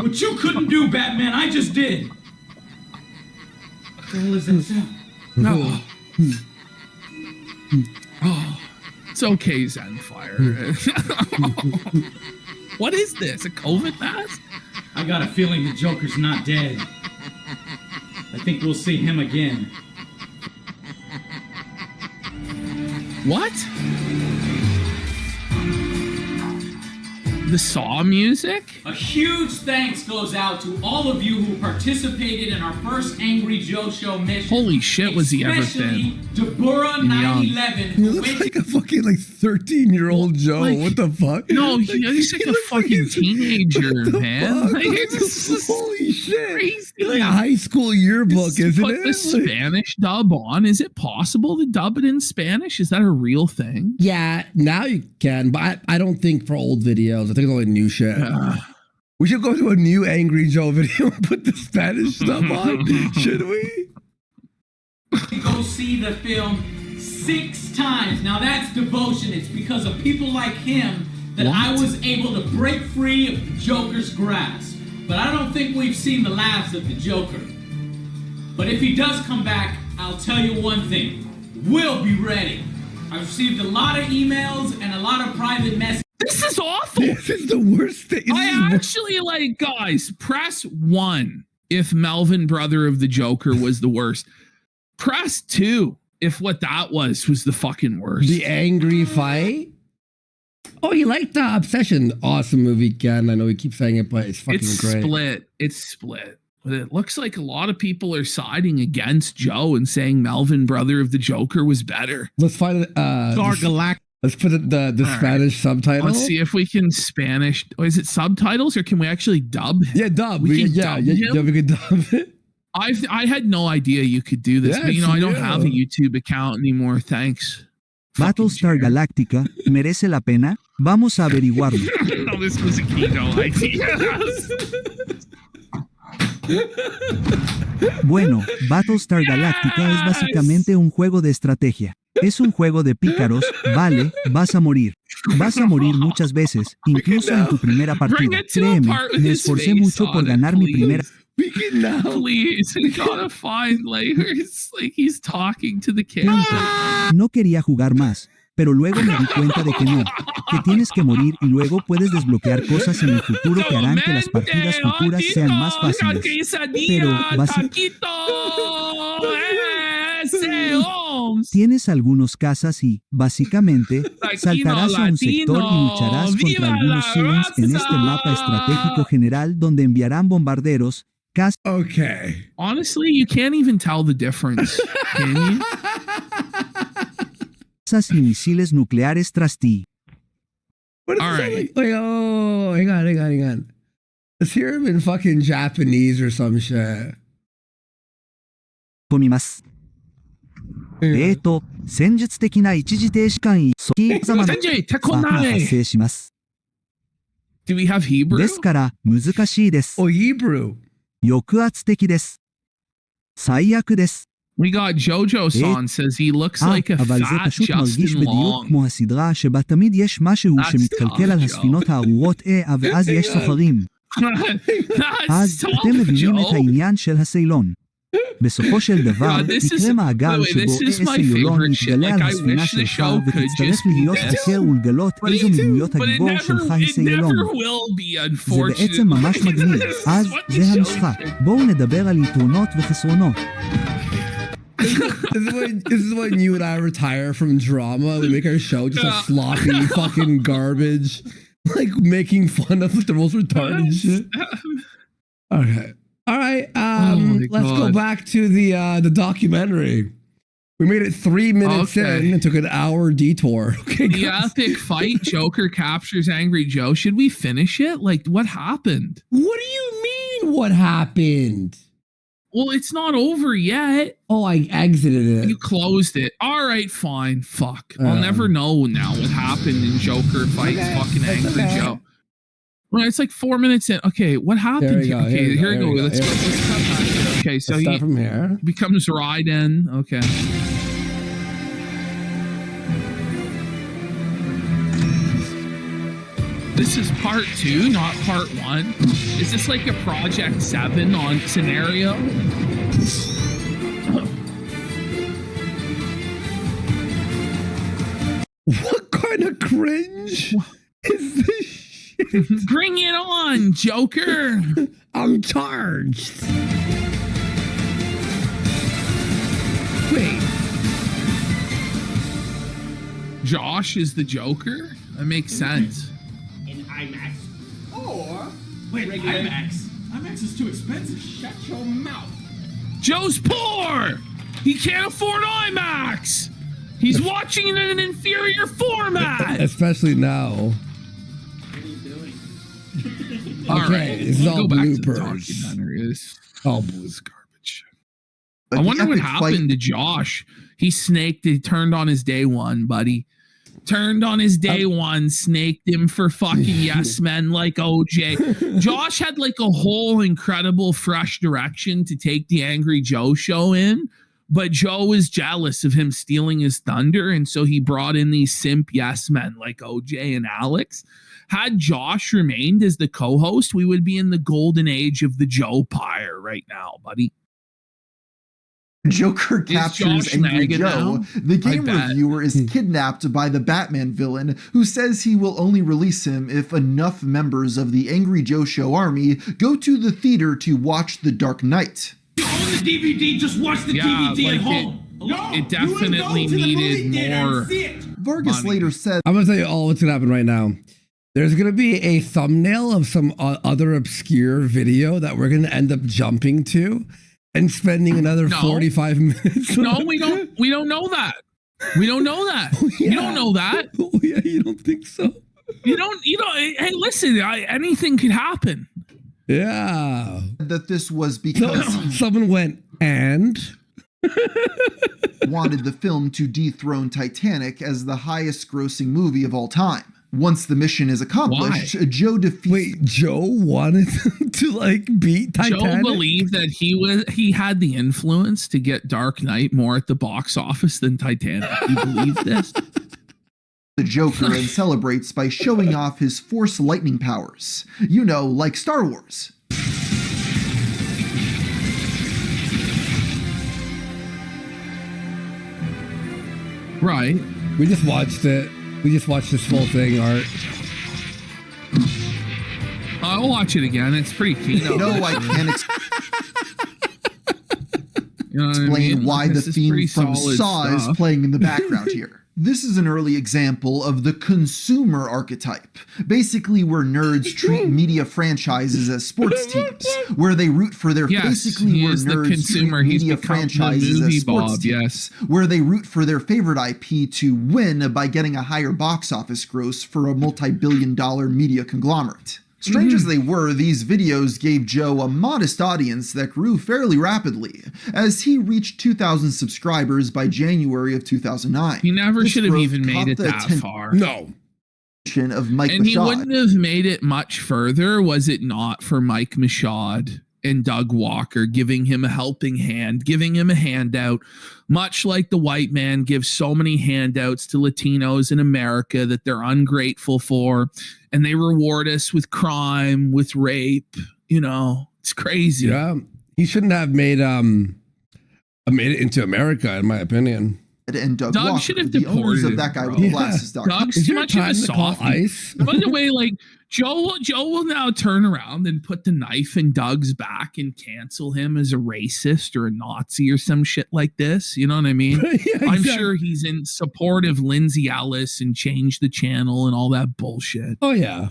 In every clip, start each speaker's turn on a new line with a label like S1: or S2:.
S1: What you couldn't do, Batman, I just did. What the hell is that sound?
S2: No. Oh, it's okay, Zenfire. What is this? A COVID mask?
S1: I got a feeling the Joker's not dead. I think we'll see him again.
S2: What? The Saw music?
S1: A huge thanks goes out to all of you who participated in our first Angry Joe Show mission.
S2: Holy shit, was he ever
S1: Especially
S2: thin?
S1: Deborah 911.
S3: He looks like a fucking 13-year-old Joe.
S2: Like,
S3: what the fuck?
S2: No, he's like a fucking teenager, man. Like,
S3: Holy shit.
S2: Crazy.
S3: Like a high school yearbook, isn't
S2: Put
S3: it?
S2: the Spanish dub on. Is it possible to dub it in Spanish? Is that a real thing?
S3: Yeah, now you can, but I don't think for old videos. I think it's only new shit. We should go to a new Angry Joe video and put the Spanish stuff on, should we?
S1: Go see the film 6 times. Now that's devotion. It's because of people like him that I was able to break free of the Joker's grasp. But I don't think we've seen the last of the Joker. But if he does come back, I'll tell you one thing. We'll be ready. I've received a lot of emails and a lot of private messages.
S2: This is awful.
S3: This is the worst thing.
S2: I actually like, guys, press 1 if Melvin, brother of the Joker, was the worst. Press 2 if what that was the fucking worst.
S3: The angry fight? Oh, you like the Obsession? Awesome movie, Ken. I know we keep saying it, but it's fucking great.
S2: It's split. But it looks like a lot of people are siding against Joe and saying Melvin, brother of the Joker, was better.
S3: Let's find it. Let's put it the Spanish subtitle.
S2: Let's see if we can Spanish. Oh, is it subtitles or can we actually dub?
S3: Yeah, dub. We can dub it.
S2: I had no idea you could do this, but I don't have a YouTube account anymore. Thanks.
S4: Battlestar Galactica, ¿merece la pena? Vamos a averiguarlo.
S2: No, this was a Kino idea.
S4: Bueno, Battlestar Galactica es básicamente un juego de estrategia. Es un juego de pícaros, vale, vas a morir. Vas a morir muchas veces, incluso en tu primera partida. Créeme, me esforcé mucho por ganar mi primera.
S2: Please, we gotta find it's like he's talking to the camera.
S4: No quería jugar más, pero luego me di cuenta de que no, que tienes que morir y luego puedes desbloquear cosas en el futuro que harán que las partidas futuras sean más fáciles. Pero tienes algunos casas y, básicamente, saltarás a un sector y lucharás contra algunos Zulus en este mapa estratégico general donde enviarán bombarderos.
S3: Okay.
S2: Honestly, you can't even tell the difference, can you?
S4: Casas y misiles nucleares tras ti.
S3: All right. Hang on. Let's hear him in fucking Japanese or some shit.
S4: 込みます。戦術的な一時停止間位、様の発生します。
S2: Do we have Hebrew?
S4: ですから難しいです。
S3: Hebrew.
S4: 抑圧的です。最悪です。
S2: We got Jojo-san says he looks like a
S4: אבל זה
S2: fat
S4: פשוט מרגיש
S2: Justin
S4: בדיוק
S2: Long.
S4: כמו הסדרה שבה תמיד יש משהו שמתקלקל על הספינות הארורות ואז יש סוחרים. אז אתם מבינים את העניין של הסיילון. בסופו של דבר, יקרה מעגל שבו סיילון יתגלה על הספינה שלך ותצטרך להיות חוקר ולגלות איזו מדמויות הגיבור שלך היא סיילון. זה בעצם ממש מגניב. אז זה המשחק. בואו נדבר על יתרונות וחסרונות.
S3: This is when you and I retire from drama. We make our show just a sloppy fucking garbage, like making fun of the most retarded shit. Okay, all right. Let's go back to the documentary. We made it 3 minutes in and took an hour detour. Okay,
S2: the epic fight. Joker captures Angry Joe. Should we finish it? Like, what happened?
S3: What do you mean? What happened?
S2: Well, it's not over yet.
S3: Oh, I exited it.
S2: You closed it. All right, fine. Fuck. I'll never know now what happened in Joker fights fucking Angry Joe. Well, it's like 4 minutes in. Okay, what happened here? Okay, here we go. Let's cut back here. Okay, so he
S3: from here.
S2: Becomes Raiden. Okay. This is part 2, not part 1. Is this like a Project 7 on scenario?
S3: What kind of cringe is this shit?
S2: Bring it on, Joker.
S3: I'm charged. Wait.
S2: Josh is the Joker? That makes sense.
S1: In IMAX. Or wait, IMAX. IMAX is too expensive. Shut your mouth.
S2: Joe's poor. He can't afford IMAX. He's watching it in an inferior format.
S3: Especially now.
S1: What are you doing?
S3: Okay, this is all bloopers.
S2: All blues garbage. I wonder what happened to Josh. He snaked. He turned on his day one, buddy. Turned on his day one, snaked him for fucking yes men like OJ. Josh had like a whole incredible fresh direction to take the Angry Joe show in, but Joe was jealous of him stealing his thunder, and so he brought in these simp yes men like OJ and Alex. Had Josh remained as the co-host, we would be in the golden age of the Joe Pyre right now, buddy.
S5: Joker captures Angry Joe. The game reviewer is kidnapped by the Batman villain, who says he will only release him if enough members of the Angry Joe Show army go to the theater to watch The Dark Knight.
S1: You own the DVD, just watch the DVD at home.
S2: It definitely needed more.
S5: Vargas later said,
S3: I'm going to tell you all what's going to happen right now. There's going to be a thumbnail of some other obscure video that we're going to end up jumping to and spending another 45 minutes.
S2: No, we don't know that. We don't know that. You don't know that.
S3: Oh, yeah, you don't think so?
S2: You don't, hey, listen, anything could happen.
S3: Yeah.
S5: That this was because
S3: someone went and
S5: wanted the film to dethrone Titanic as the highest grossing movie of all time. Once the mission is accomplished, Joe defeats...
S3: Wait, Joe wanted to beat Titanic?
S2: Joe believed that he had the influence to get Dark Knight more at the box office than Titanic. You believe this?
S5: The Joker and celebrates by showing off his Force lightning powers. You know, like Star Wars.
S2: Right.
S3: We just watched it. We just watched this full thing, Art.
S2: I'll watch it again. It's pretty keen.
S5: No, I can't explain why the theme from Saw is playing in the background here. This is an early example of the consumer archetype, basically where nerds treat media franchises as sports teams, where they root for their basically where nerds treat media franchises as sports teams, where they root for their favorite IP to win by getting a higher box office gross for a multi-billion-dollar media conglomerate. Strange as they were, these videos gave Joe a modest audience that grew fairly rapidly, as he reached 2,000 subscribers by January of 2009.
S2: He never should have even made it that far.
S3: No.
S5: Of Mike
S2: and
S5: Michaud.
S2: He wouldn't have made it much further was it not for Mike Michaud and Doug Walker giving him a helping hand, giving him a handout, much like the white man gives so many handouts to Latinos in America that they're ungrateful for, and they reward us with crime, with rape. It's crazy.
S3: Yeah, he shouldn't have made it into America, in my opinion.
S5: And Doug Walker,
S2: should have
S5: the owners
S2: deported
S5: of that guy with the glasses.
S2: Doug's too much of a softie. By the way, Joe will now turn around and put the knife in Doug's back and cancel him as a racist or a Nazi or some shit like this. You know what I mean? I'm sure he's in support of Lindsay Ellis and Change the Channel and all that bullshit.
S3: Oh, yeah.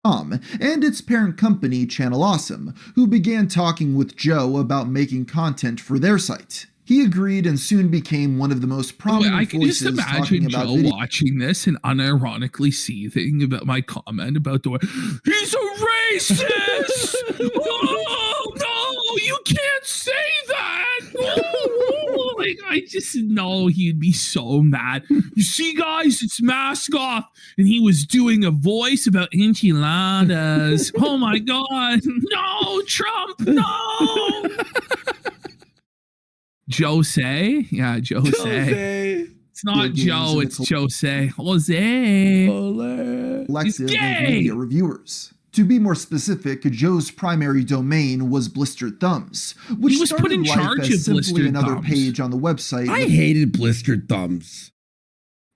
S5: And its parent company, Channel Awesome, who began talking with Joe about making content for their site. He agreed and soon became one of the most prominent
S2: I can
S5: voices
S2: just imagine
S5: talking about
S2: Joe watching this and unironically seething about my comment about the way he's a racist. Oh no, you can't say that. Oh, I just know he'd be so mad. You see, guys, it's mask off, and he was doing a voice about enchiladas. Oh my god, no, Trump, no. Jose? Yeah, Jose. It's not Joe, it's Jose. Jose.
S5: Collective of media reviewers. To be more specific, Joe's primary domain was Blistered Thumbs, which
S2: he was put in charge of
S5: simply another
S2: Thumbs.
S5: page on the website.
S3: I hated Blistered Thumbs.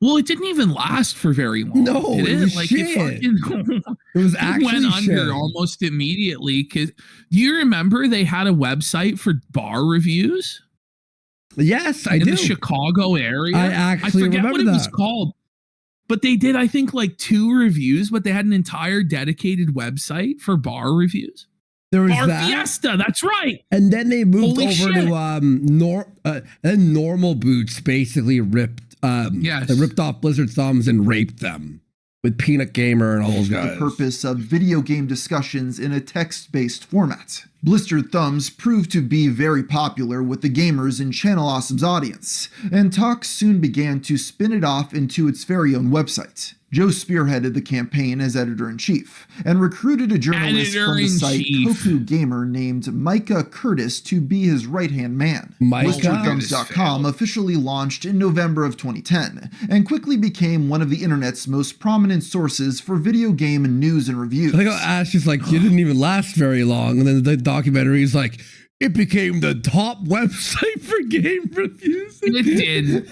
S2: Well, it didn't even last for very long.
S3: No, it was
S2: like
S3: shit.
S2: It
S3: was actually
S2: went under
S3: shit.
S2: almost immediately. Cause do you remember they had a website for bar reviews?
S3: Yes, I do.
S2: In the Chicago area.
S3: I forget
S2: remember what it was
S3: that.
S2: called. But they did, I think, like 2 reviews, but they had an entire dedicated website for bar reviews.
S3: There was
S2: Bar
S3: that.
S2: Fiesta, that's right.
S3: And then they moved
S2: Holy
S3: over
S2: shit.
S3: to then Normal Boots basically ripped
S2: yes.
S3: they ripped off Blizzard Thumbs and raped them with Peanut Gamer and all those guys.
S5: The purpose of video game discussions in a text-based format. Blistered Thumbs proved to be very popular with the gamers in Channel Awesome's audience, and talks soon began to spin it off into its very own website. Joe spearheaded the campaign as editor-in-chief, and recruited a journalist from the site Koku Gamer named Micah Curtis to be his right-hand man. BlisteredThumbs.com officially launched in November of 2010, and quickly became one of the internet's most prominent sources for video game news and reviews.
S3: I think Ash is like, you didn't even last very long, and then the documentary is like, it became the top website for game reviews.
S2: It didn't.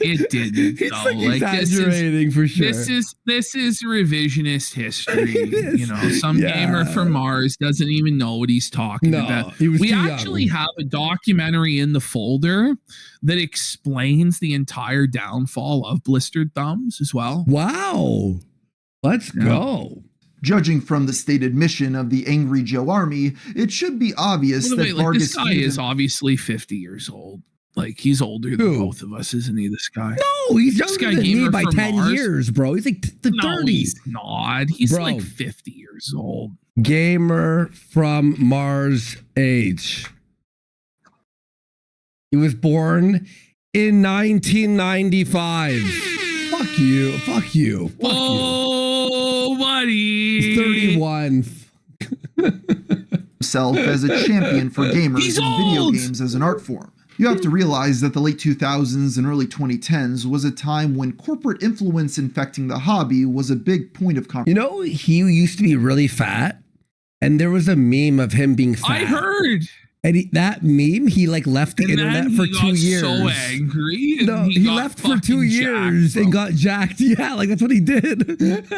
S3: It's like exaggerating for sure.
S2: This is revisionist history. You know, some gamer from Mars doesn't even know what he's talking about. We actually have a documentary in the folder that explains the entire downfall of Blistered Thumbs as well.
S3: Wow. Let's go.
S5: Judging from the stated mission of the Angry Joe Army, it should be obvious that Vargas...
S2: This guy is obviously 50 years old. Like, he's older than both of us, isn't he, this guy?
S3: No, he's younger than me by 10 years, bro. He's like the 30s.
S2: No, he's not. He's like 50 years old.
S3: Gamer from Mars age. He was born in 1995. Fuck you. Fuck you. Fuck you.
S2: Buddy.
S3: He's 31.
S5: Himself as a champion for gamers and video games as an art form. You have to realize that the late 2000s and early 2010s was a time when corporate influence infecting the hobby was a big point of conversation.
S3: You know, he used to be really fat, and there was a meme of him being fat.
S2: I heard.
S3: And that meme, he like left the internet for 2 years.
S2: So angry.
S3: No, he left for 2 years and got jacked. Yeah, like that's what he did.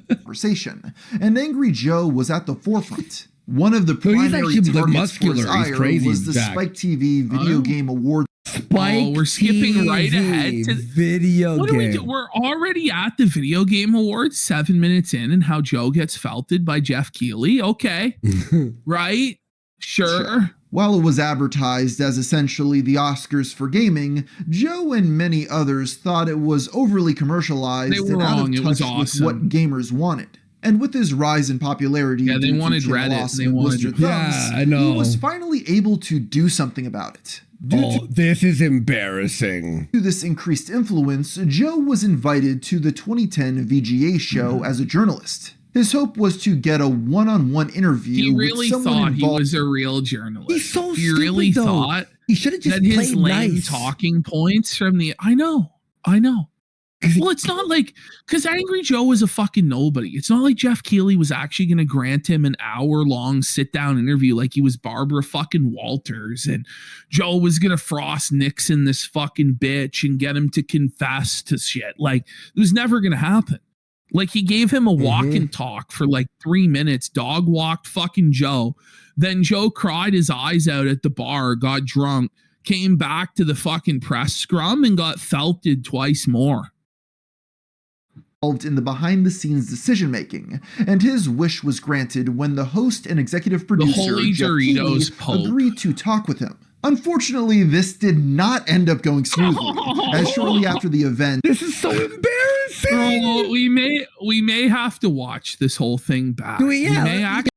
S5: Conversation. And Angry Joe was at the forefront. One of the primary targets for his ire was the Spike TV Video Game Award.
S2: We're skipping right ahead to
S3: video game.
S2: We're already at the Video Game Awards, 7 minutes in, and how Joe gets felted by Jeff Keighley. Okay, right. Sure.
S5: While it was advertised as essentially the Oscars for gaming, Joe and many others thought it was overly commercialized and out of touch with what gamers wanted. And with his rise in popularity,
S2: they wanted Reddit. They wanted
S3: I know.
S5: He was finally able to do something about it.
S3: This is embarrassing.
S5: Due to this increased influence, Joe was invited to the 2010 VGA show as a journalist. His hope was to get a one-on-one interview with someone involved.
S2: He really thought he was a real journalist.
S3: He's so
S2: he
S3: stupid,
S2: really
S3: though.
S2: thought
S3: he should have just
S2: that his
S3: played
S2: lame
S3: nice.
S2: talking points from the. I know. Well, it's not like, because Angry Joe was a fucking nobody. It's not like Jeff Keighley was actually going to grant him an hour-long sit-down interview like he was Barbara fucking Walters, and Joe was going to Frost Nixon this fucking bitch and get him to confess to shit. Like, it was never going to happen. Like, he gave him a walk and talk for like 3 minutes, dog walked fucking Joe. Then Joe cried his eyes out at the bar, got drunk, came back to the fucking press scrum and got felted twice more.
S5: In the behind-the-scenes decision-making, and his wish was granted when the host and executive producer Jeff Keighley agreed to talk with him. Unfortunately, this did not end up going smoothly, as shortly after the event...
S3: This is so embarrassing!
S2: Bro, we may have to watch this whole thing back.
S3: Yeah,
S2: we may